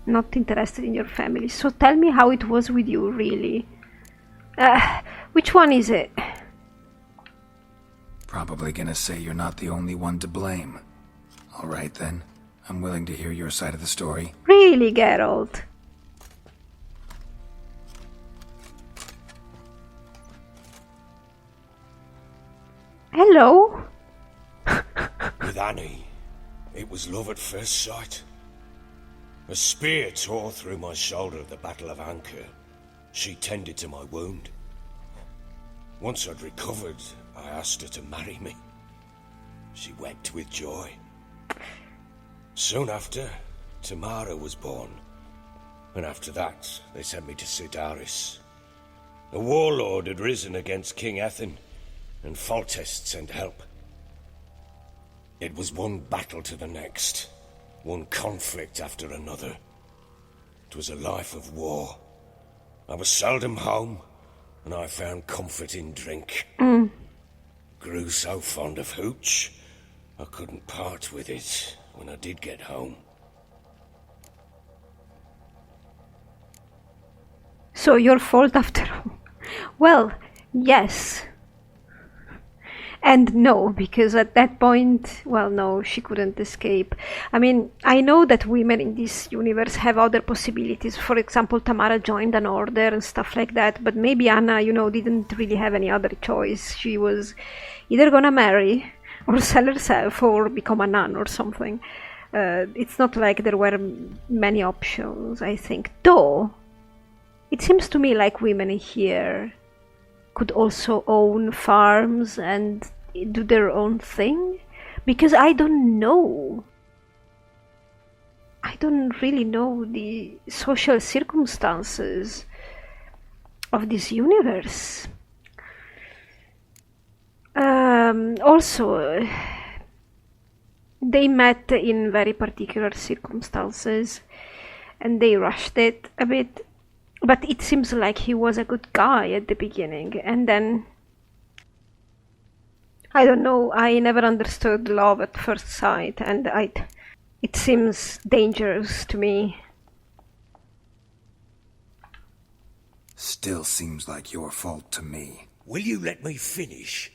not interested in your family. So tell me how it was with you, really. Which one is it? Probably gonna say you're not the only one to blame. All right then, I'm willing to hear your side of the story. Really, Geralt? Hello? With Annie, it was love at first sight. A spear tore through my shoulder at the Battle of Anchor. She tended to my wound. Once I'd recovered, I asked her to marry me. She wept with joy. Soon after, Tamara was born. And after that, they sent me to Sidaris. A warlord had risen against King Ethan, and Foltest sent help. It was one battle to the next, one conflict after another. It was a life of war. I was seldom home, and I found comfort in drink. Grew so fond of hooch, I couldn't part with it when I did get home. So your fault after all? Well, yes. And no, because at that point, well, no, she couldn't escape. I mean, I know that women in this universe have other possibilities. For example, Tamara joined an order and stuff like that, but maybe Anna, didn't really have any other choice. She was either gonna marry or sell herself or become a nun or something. It's not like there were many options, I think. Though, it seems to me like women here could also own farms and do their own thing, because I don't know. I don't really know the social circumstances of this universe. Also, they met in very particular circumstances and they rushed it a bit. But it seems like he was a good guy at the beginning, and then I don't know, I never understood love at first sight, and it seems dangerous to me. Still seems like your fault to me. Will you let me finish?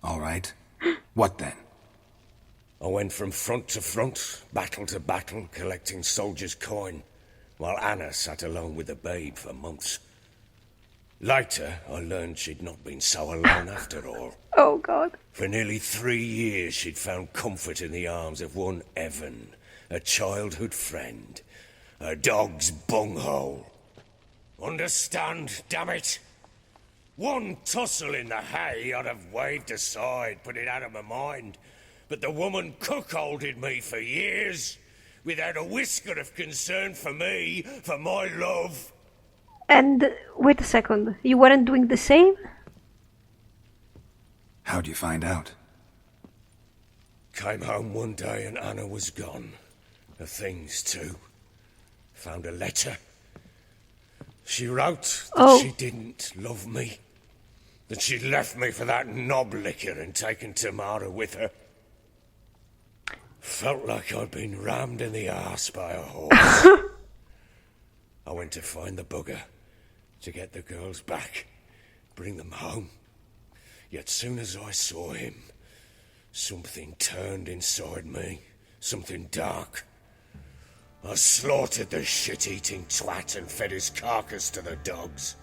All right. What then? I went from front to front, battle to battle, collecting soldiers' coin, while Anna sat alone with the babe for months. Later, I learned she'd not been so alone after all. Oh, God. For nearly 3 years, she'd found comfort in the arms of one Evan, a childhood friend, a dog's bunghole. Understand, damn it? One tussle in the hay I'd have waved aside, put it out of my mind. But the woman cuckolded me for years, without a whisker of concern for me, for my love. And wait a second, you weren't doing the same? How'd you find out? Came home one day and Anna was gone. Her things too. Found a letter. She wrote that she didn't love me. That she'd left me for that knob licker and taken Tamara with her. Felt like I'd been rammed in the arse by a horse. I went to find the bugger, to get the girls back, bring them home. Yet soon as I saw him, something turned inside me, something dark. I slaughtered the shit-eating twat and fed his carcass to the dogs.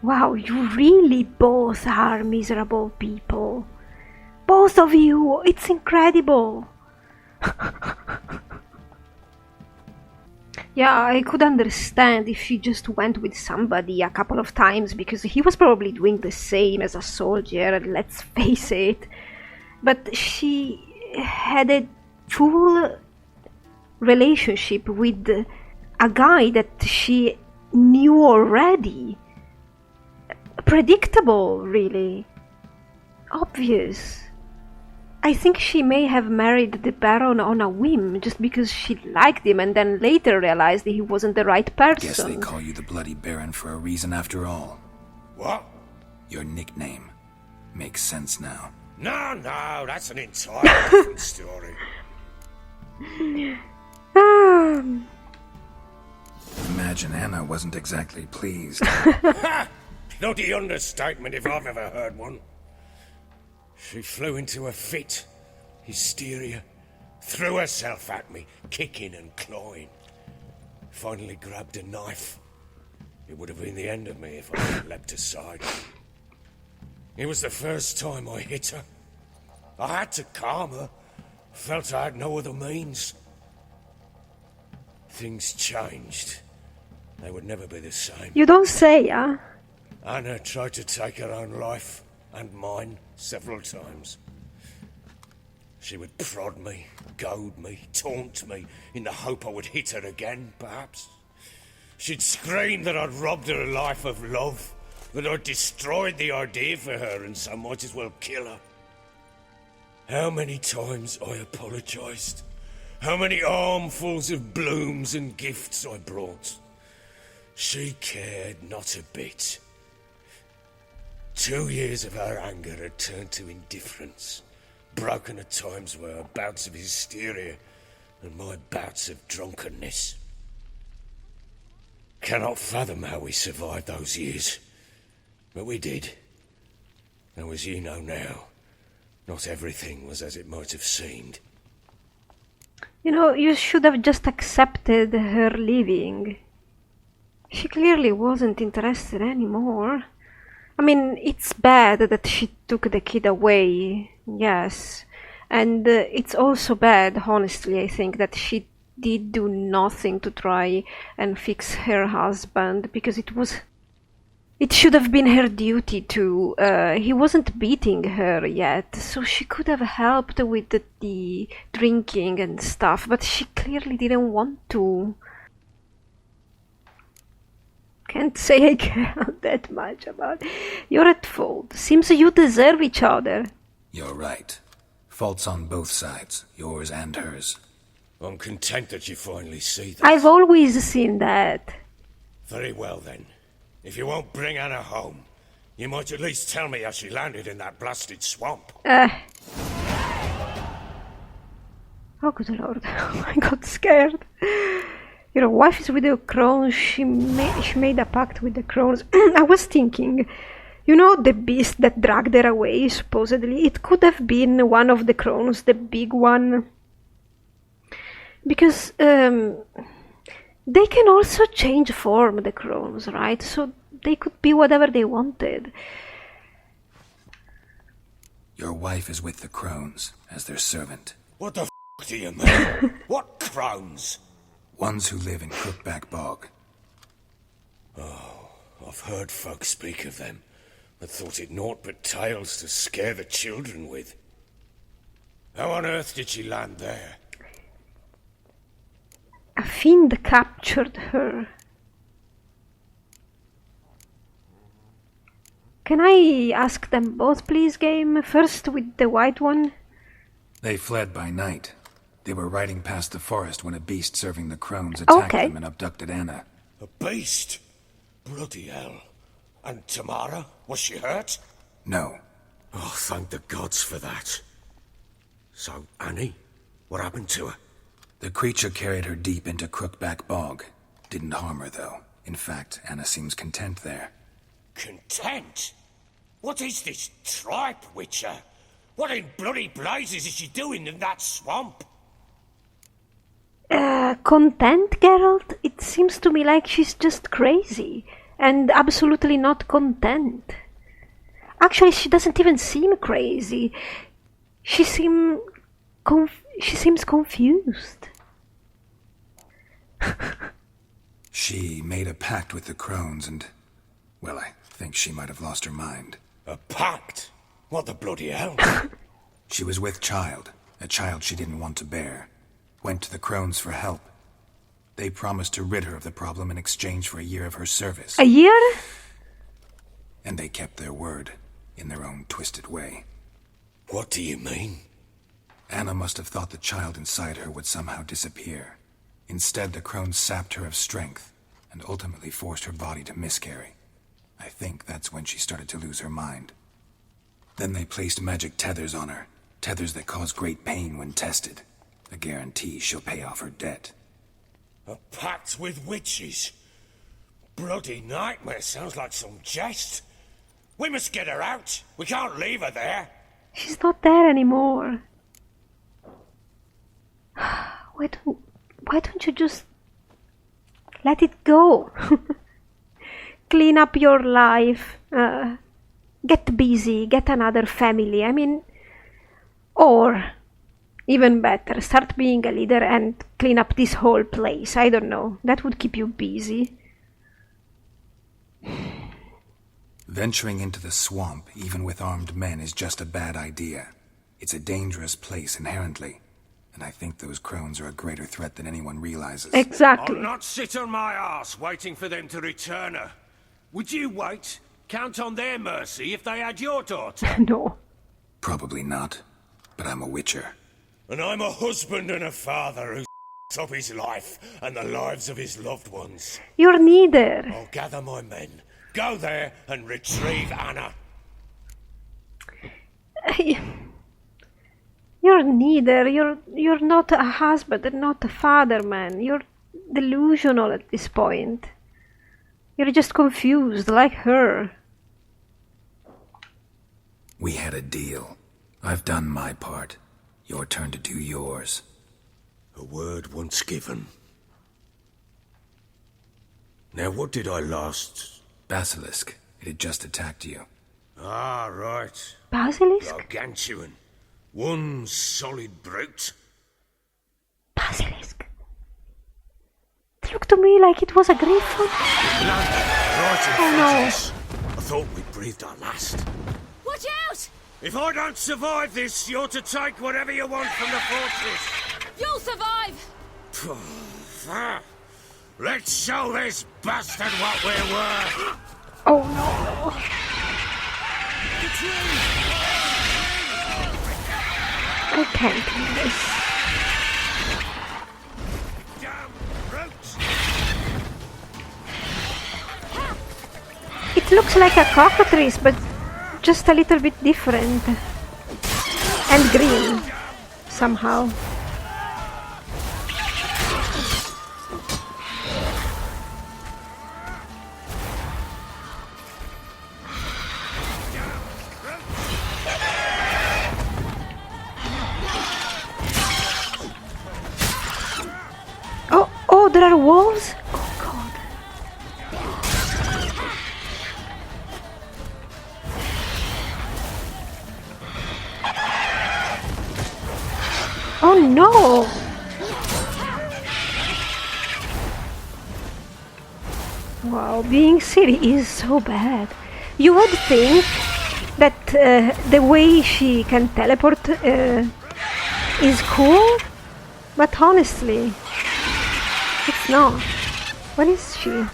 Wow, you really both are miserable people. Both of you, it's incredible. Yeah, I could understand if she just went with somebody a couple of times, because he was probably doing the same as a soldier, let's face it. But she had a full relationship with a guy that she knew already. Predictable, really. Obvious. I think she may have married the Baron on a whim, just because she liked him and then later realized that he wasn't the right person. Guess they call you the Bloody Baron for a reason after all. What? Your nickname. Makes sense now. No, that's an entirely different story. Imagine Anna wasn't exactly pleased. Bloody understatement if I've ever heard one. She flew into a fit, hysteria, threw herself at me, kicking and clawing. Finally grabbed a knife. It would have been the end of me if I hadn't leapt aside. It was the first time I hit her. I had to calm her. Felt I had no other means. Things changed. They would never be the same. You don't say, huh? Anna tried to take her own life, and mine, several times. She would prod me, goad me, taunt me, in the hope I would hit her again, perhaps. She'd scream that I'd robbed her life of love, that I'd destroyed the idea for her, and so might as well kill her. How many times I apologized. How many armfuls of blooms and gifts I brought. She cared not a bit. 2 years of her anger had turned to indifference, broken at times by her bouts of hysteria and my bouts of drunkenness. Cannot fathom how we survived those years, but we did. Though as you know now, not everything was as it might have seemed. You know, you should have just accepted her leaving. She clearly wasn't interested anymore. I mean, it's bad that she took the kid away, yes. And it's also bad, honestly, I think, that she did do nothing to try and fix her husband, because it should have been her duty to. He wasn't beating her yet, so she could have helped with the drinking and stuff, but she clearly didn't want to. Can't say I care that much about. You're at fault. Seems you deserve each other. You're right. Faults on both sides, yours and hers. I'm content that you finally see that. I've always seen that. Very well then. If you won't bring Anna home, you might at least tell me how she landed in that blasted swamp. Oh, good lord. I got scared. Your wife is with the crones. She made a pact with the crones. I was thinking, you know, the beast that dragged her away, supposedly, it could have been one of the crones, the big one. Because they can also change form, the crones, right? So they could be whatever they wanted. Your wife is with the crones, as their servant. What the f*** do you mean? What crones? Ones who live in Crookback Bog. Oh, I've heard folk speak of them, but thought it naught but tales to scare the children with. How on earth did she land there? A fiend captured her. Can I ask them both, please, game? First with the white one. They fled by night. They were riding past the forest when a beast serving the crones attacked them and abducted Anna. A beast? Bloody hell. And Tamara? Was she hurt? No. Oh, thank the gods for that. So, Annie? What happened to her? The creature carried her deep into Crookback Bog. Didn't harm her, though. In fact, Anna seems content there. Content? What is this tripe, Witcher? What in bloody blazes is she doing in that swamp? Content, Geralt? It seems to me like she's just crazy and absolutely not content. Actually, she doesn't even seem crazy. She seems confused. She made a pact with the crones and, well, I think she might have lost her mind. A pact? What the bloody hell? She was with child, a child she didn't want to bear. Went to the crones for help. They promised to rid her of the problem in exchange for a year of her service. A year? And they kept their word, in their own twisted way. What do you mean? Anna must have thought the child inside her would somehow disappear. Instead, the crones sapped her of strength, and ultimately forced her body to miscarry. I think that's when she started to lose her mind. Then they placed magic tethers on her. Tethers that cause great pain when tested. A guarantee she'll pay off her debt. A pact with witches? Bloody nightmare, sounds like some jest. We must get her out. We can't leave her there. She's not there anymore. Why don't you just let it go? Clean up your life. Get busy. Get another family. I mean, or even better, start being a leader and clean up this whole place. I don't know. That would keep you busy. Venturing into the swamp, even with armed men, is just a bad idea. It's a dangerous place inherently, and I think those crones are a greater threat than anyone realizes. Exactly. I'll not sit on my arse waiting for them to return her. Would you wait? Count on their mercy if they had your daughter? No. Probably not, but I'm a witcher. And I'm a husband and a father who up his life and the lives of his loved ones. You're neither. I'll gather my men, go there and retrieve Anna. You're neither. You're not a husband and not a father, man. You're delusional at this point. You're just confused, like her. We had a deal. I've done my part. Your turn to do yours. A word once given. Now what did I last... Basilisk. It had just attacked you. Ah, right. Basilisk? Gargantuan. One solid brute. Basilisk. It looked to me like it was a griffin. Landed right in Oh, front no. of us. I thought we breathed our last. Watch out! If I don't survive this, you're to take whatever you want from the fortress. You'll survive! Let's show this bastard what we're worth. Oh no. I can't do this. Damn brute! It looks like a cockatrice, but just a little bit different. And green. Somehow. Oh, there are wolves? Oh god. Oh no! Wow, being silly is so bad. You would think that the way she can teleport is cool, but honestly, it's not. What is she?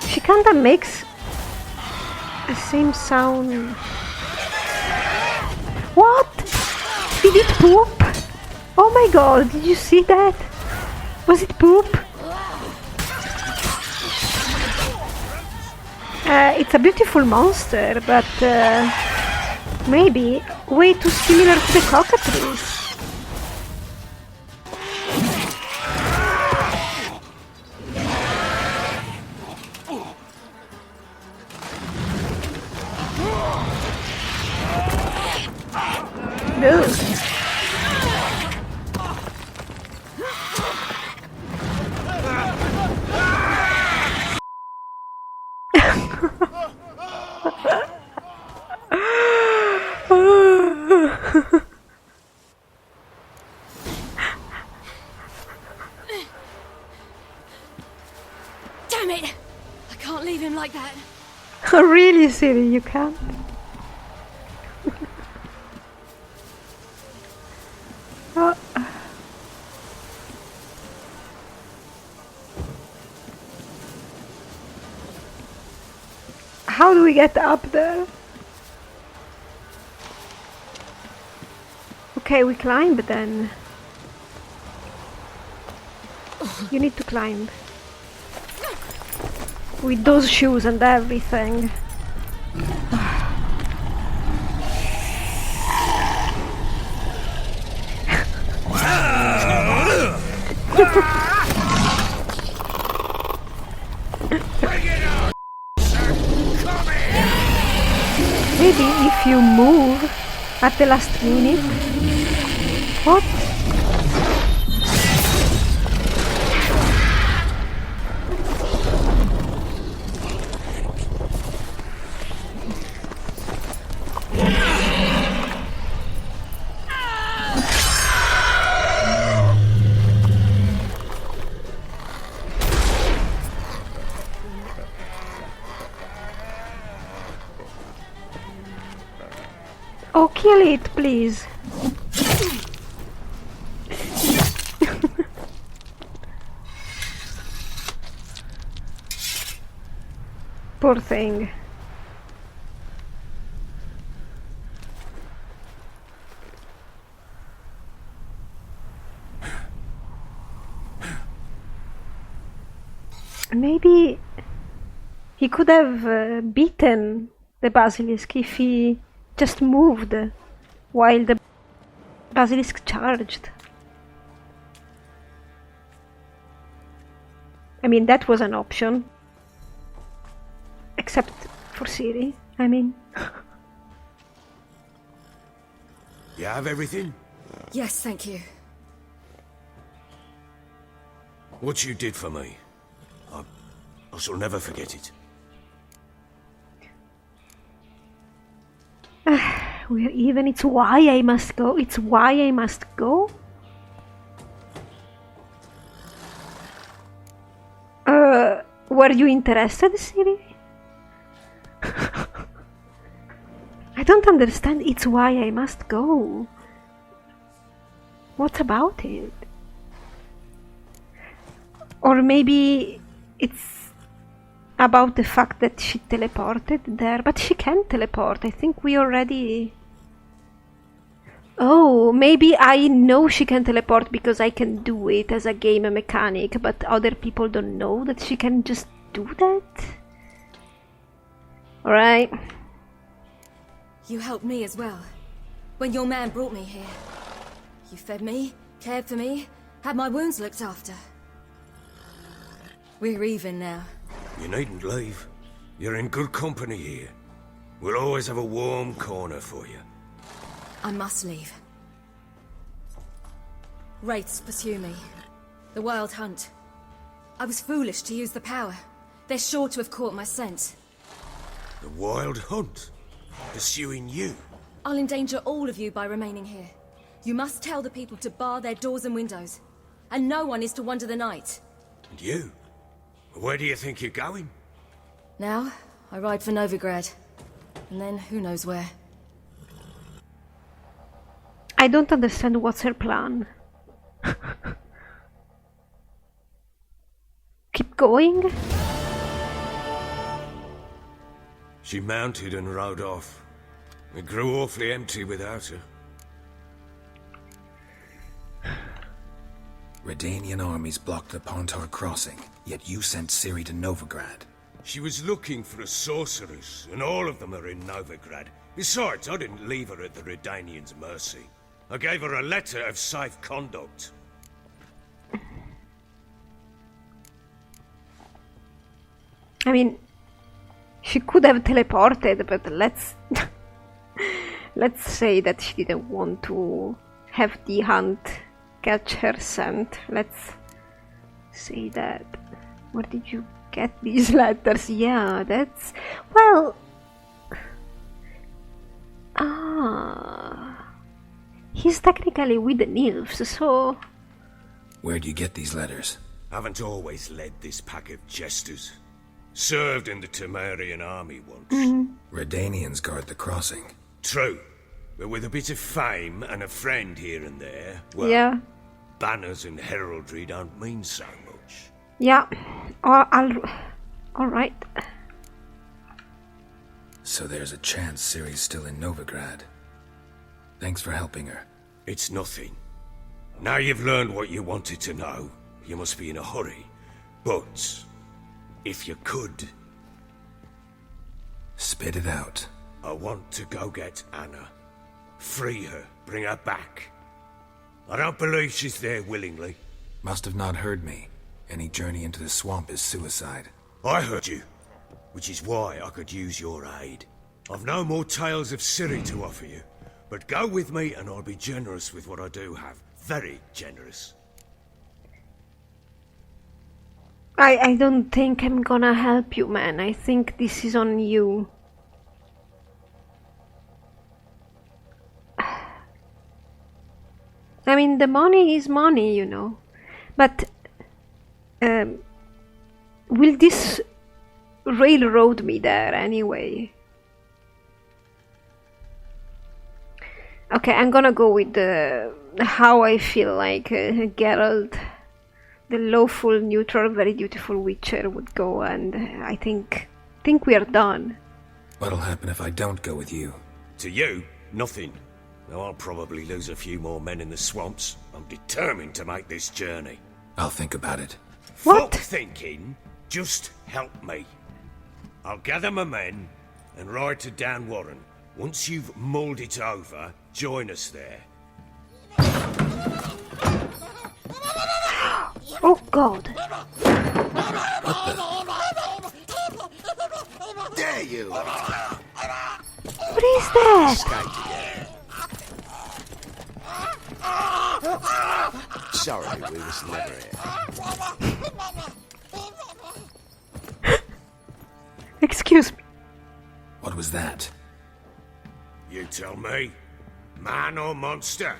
She kinda makes the same sound. What? Did it poop? Oh my god, did you see that? Was it poop? It's a beautiful monster, but maybe way too similar to the cockatrice. Ugh. Damn it! I can't leave him like that. Really silly, you can't. Oh. How do we get up there? Okay, we climb then. You need to climb. With those shoes and everything. Maybe if you move at the last minute. What? Oh, kill it, please. Poor thing. Maybe he could have beaten the basilisk if he just moved while the basilisk charged. I mean, that was an option. Except for Ciri, I mean. You have everything? Yes, thank you. What you did for me, I shall never forget it. We're even. It's why I must go. It's why I must go. Were you interested, Ciri? I don't understand. It's why I must go. What about it? Or maybe it's about the fact that she teleported there, but she can teleport. I think we already... Oh, maybe I know she can teleport because I can do it as a game mechanic, but other people don't know that she can just do that? Alright. You helped me as well. When your man brought me here. You fed me, cared for me, had my wounds looked after. We're even now. You needn't leave. You're in good company here. We'll always have a warm corner for you. I must leave. Wraiths pursue me. The Wild Hunt. I was foolish to use the power. They're sure to have caught my scent. The Wild Hunt? Pursuing you? I'll endanger all of you by remaining here. You must tell the people to bar their doors and windows. And no one is to wander the night. And you? Where do you think you're going? Now, I ride for Novigrad. And then who knows where. I don't understand what's her plan. Keep going? She mounted and rode off. It grew awfully empty without her. Redanian armies blocked the Pontar crossing, yet you sent Ciri to Novigrad. She was looking for a sorceress, and all of them are in Novigrad. Besides, I didn't leave her at the Redanians' mercy. I gave her a letter of safe conduct. I mean, she could have teleported, but let's say that she didn't want to have the hunt catch her scent. Let's say that. Where did you get these letters? Yeah, that's... well... He's technically with the nymphs, so... Where'd you get these letters? Haven't always led this pack of jesters. Served in the Temerian army once. Redanians guard the crossing. True. But with a bit of fame and a friend here and there, well, yeah. Banners and heraldry don't mean so much. Yeah. Alright. So there's a chance Ciri's still in Novigrad. Thanks for helping her. It's nothing. Now you've learned what you wanted to know, you must be in a hurry. But if you could, Spit it out. I want to go get Anna. Free her, bring her back. I don't believe she's there willingly. Must have not heard me. Any journey into the swamp is suicide. I heard you, which is why I could use your aid. I've no more tales of Ciri to offer you, but go with me and I'll be generous with what I do have. Very generous. I don't think I'm gonna help you, man. I think this is on you. I mean, the money is money, you know. But will this railroad me there anyway? Okay, I'm gonna go with the how I feel like Geralt, the lawful, neutral, very dutiful Witcher would go, and I think we are done. What'll happen if I don't go with you? To you, nothing. Now I'll probably lose a few more men in the swamps. I'm determined to make this journey. I'll think about it. What? Fuck thinking. Just help me. I'll gather my men and ride to Dan Warren. Once you've mulled it over, join us there. Oh God! There you are. What is that? Sorry, we was never here. Excuse me. What was that? You tell me. Man or monster?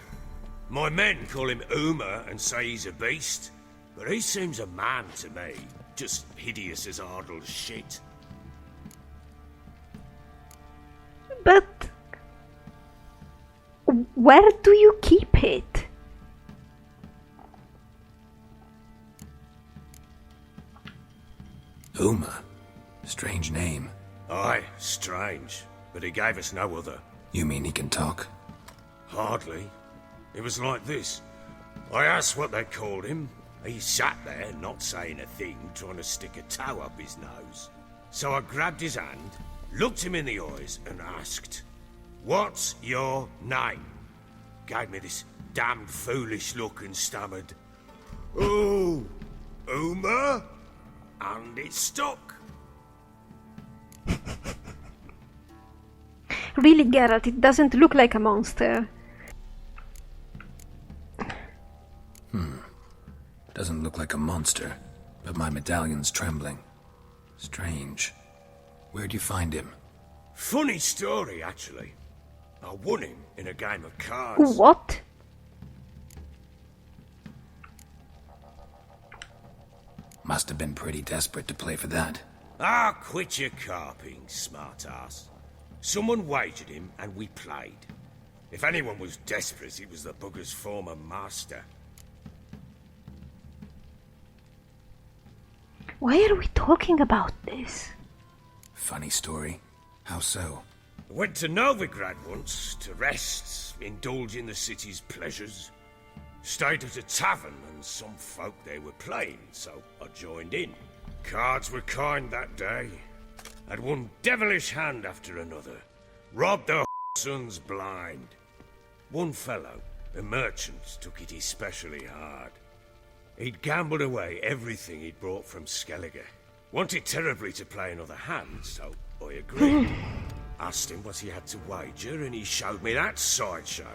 My men call him Uma and say he's a beast, but he seems a man to me. Just hideous as Ardle's shit. But where do you keep it? Uma. Strange name. Aye, strange, but he gave us no other. You mean he can talk? Hardly. It was like this. I asked what they called him. He sat there, not saying a thing, trying to stick a toe up his nose. So I grabbed his hand, looked him in the eyes, and asked, "What's your name?" Gave me this damned foolish look and stammered, "Oh, Uma?" And it stuck. Really, Geralt, it doesn't look like a monster. Doesn't look like a monster, but my medallion's trembling. Strange. Where'd you find him? Funny story, actually. I won him in a game of cards. What? Must have been pretty desperate to play for that. Ah, quit your carping, smartass. Someone wagered him and we played. If anyone was desperate, it was the bugger's former master. Why are we talking about this? Funny story. How so? I went to Novigrad once to rest, indulge in the city's pleasures. Stayed at a tavern and some folk there were playing, so I joined in. Cards were kind that day. Had one devilish hand after another. Robbed the sons blind. One fellow, a merchant, took it especially hard. He'd gambled away everything he'd brought from Skellige. Wanted terribly to play another hand, so I agreed. Asked him what he had to wager, and he showed me that sideshow.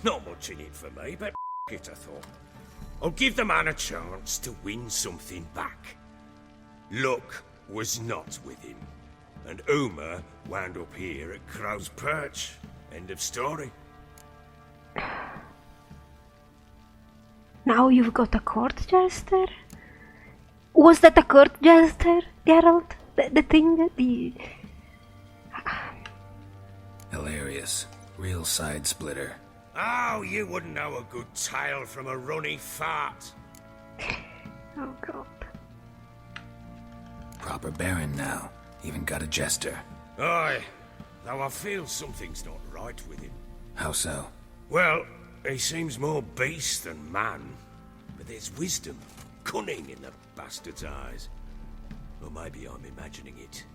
Not much in it for me, but it, I thought. I'll give the man a chance to win something back. Luck was not with him, and Uma wound up here at Crow's Perch. End of story. Now you've got a court jester? Was that a court jester, Geralt? The thing? The... Hilarious. Real side splitter. Oh, you wouldn't know a good tale from a runny fart. Oh God. Proper baron now. Even got a jester. Aye, though I feel something's not right with him. How so? Well, he seems more beast than man, but there's wisdom, cunning in the bastard's eyes. Or maybe I'm imagining it.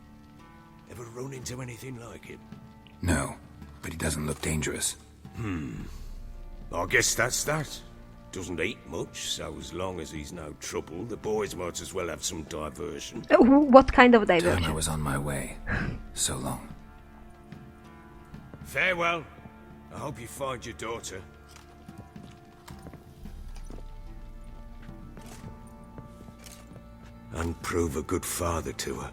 Ever run into anything like him? No, but he doesn't look dangerous. I guess that's that. Doesn't eat much, so as long as he's no trouble, the boys might as well have some diversion. What kind of Time I diversion? was on my way. So long. Farewell. I hope you find your daughter. And prove a good father to her.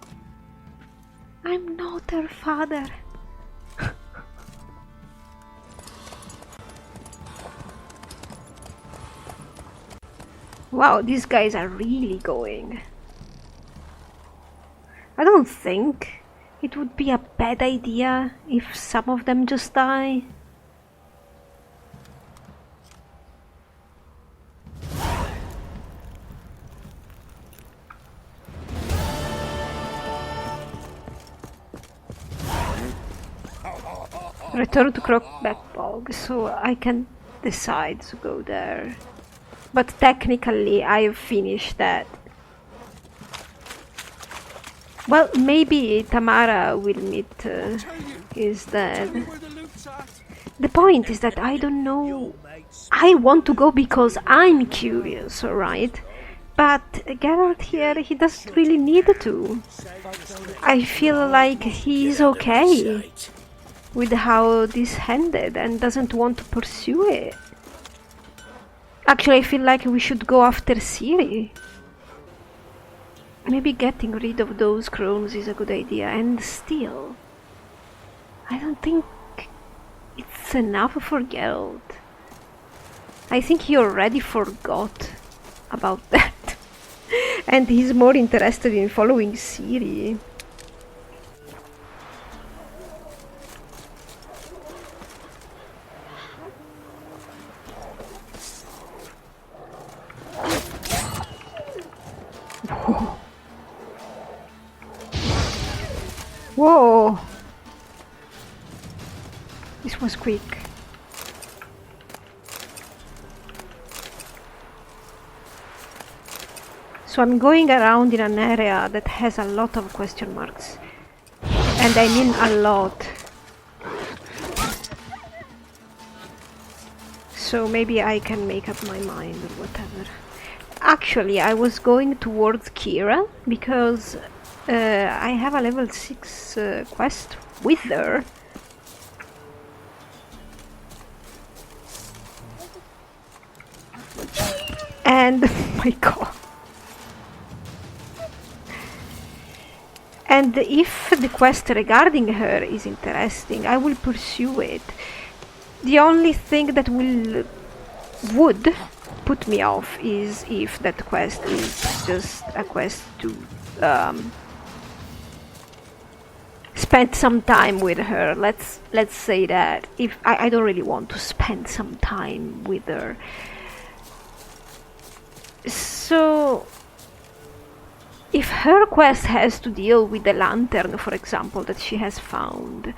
I'm not her father. Wow, these guys are really going. I don't think it would be a bad idea if some of them just die. Return to Crockback Bog, so I can decide to go there. But technically I've finished that. Well, maybe Tamara will meet his dad. The point is that I don't know. I want to go because I'm curious, alright? But Geralt here, he doesn't really need to. I feel like he's okay with how this ended and doesn't want to pursue it. Actually, I feel like we should go after Ciri. Maybe getting rid of those crones is a good idea, and still, I don't think it's enough for Geralt. I think he already forgot about that, and he's more interested in following Ciri. Whoa! This was quick. So I'm going around in an area that has a lot of question marks. And I mean a lot. So maybe I can make up my mind or whatever. Actually, I was going towards Kira because I have a level 6 quest with her. And my god. And if the quest regarding her is interesting, I will pursue it. The only thing that would put me off is if that quest is just a quest to spend some time with her. Let's say that. If I don't really want to spend some time with her. So if her quest has to deal with the lantern, for example, that she has found,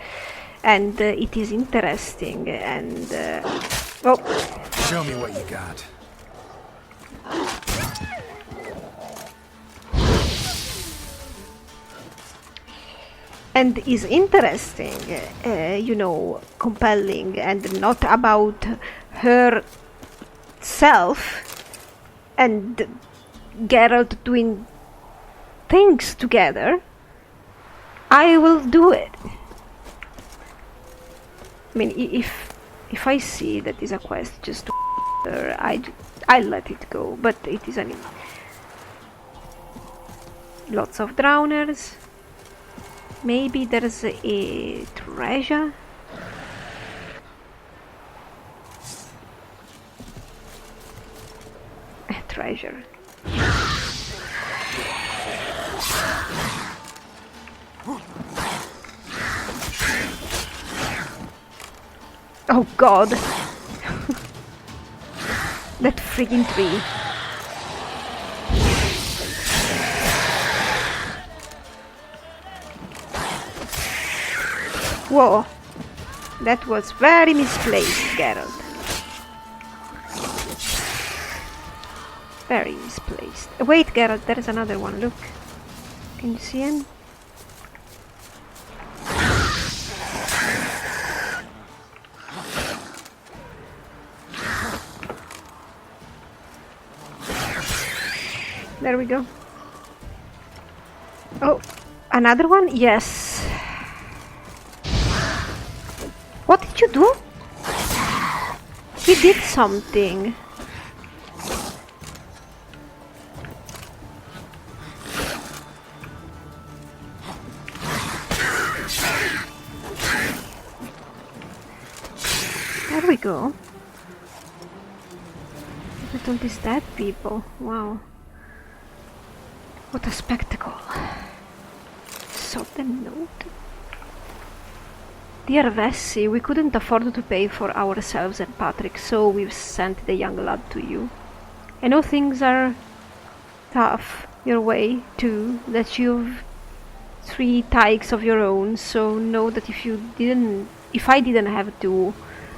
and it is interesting, and oh, Show me what you got. and is interesting, you know, compelling, and not about herself and Geralt doing things together, I will do it. I mean, if I see that is a quest just to her, I let it go. But it is lots of drowners. Maybe there's a treasure. A treasure. Oh god. That freaking tree. Whoa. That was very misplaced, Geralt. Very misplaced. Wait, Geralt, there's another one, look. Can you see him? There we go. Oh, another one? Yes. What did you do? He did something. There we go. Look at all these dead people. Wow. What a spectacle. So the note. Dear Vessi, we couldn't afford to pay for ourselves and Patrick, so we've sent the young lad to you. I know things are tough your way too, that you've 3 tykes of your own, so know that if I didn't have to,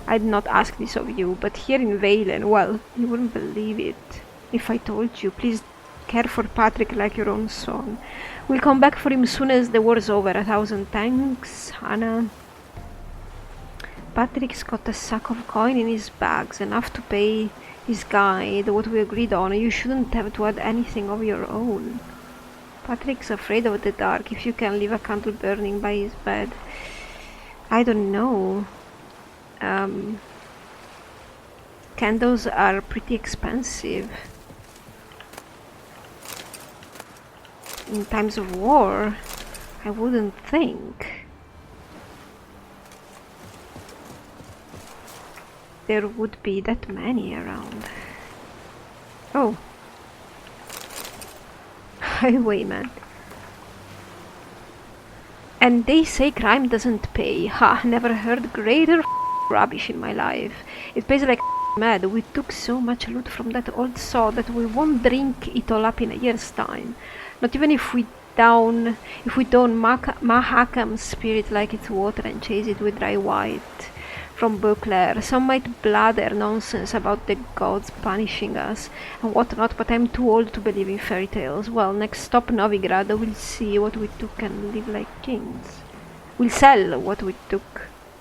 I'd not ask this of you, but here in Valen, well, you wouldn't believe it if I told you. Please care for Patrick like your own son. We'll come back for him soon as the war's over. 1,000 thanks, Hannah. Patrick's got a sack of coin in his bags, enough to pay his guide, what we agreed on. You shouldn't have to add anything of your own. Patrick's afraid of the dark. If you can leave a candle burning by his bed. I don't know. Candles are pretty expensive. In times of war, I wouldn't think there would be that many around. Oh. Highwayman. And they say crime doesn't pay. Ha, never heard greater rubbish in my life. It pays like mad. We took so much loot from that old saw that we won't drink it all up in a year's time. Not even if we don't Mahakam's spirit like its water and chase it with dry white from Beauclair. Some might blather nonsense about the gods punishing us and whatnot, but I'm too old to believe in fairy tales. Well, next stop Novigrad, we'll see what we took and live like kings. We'll sell what we took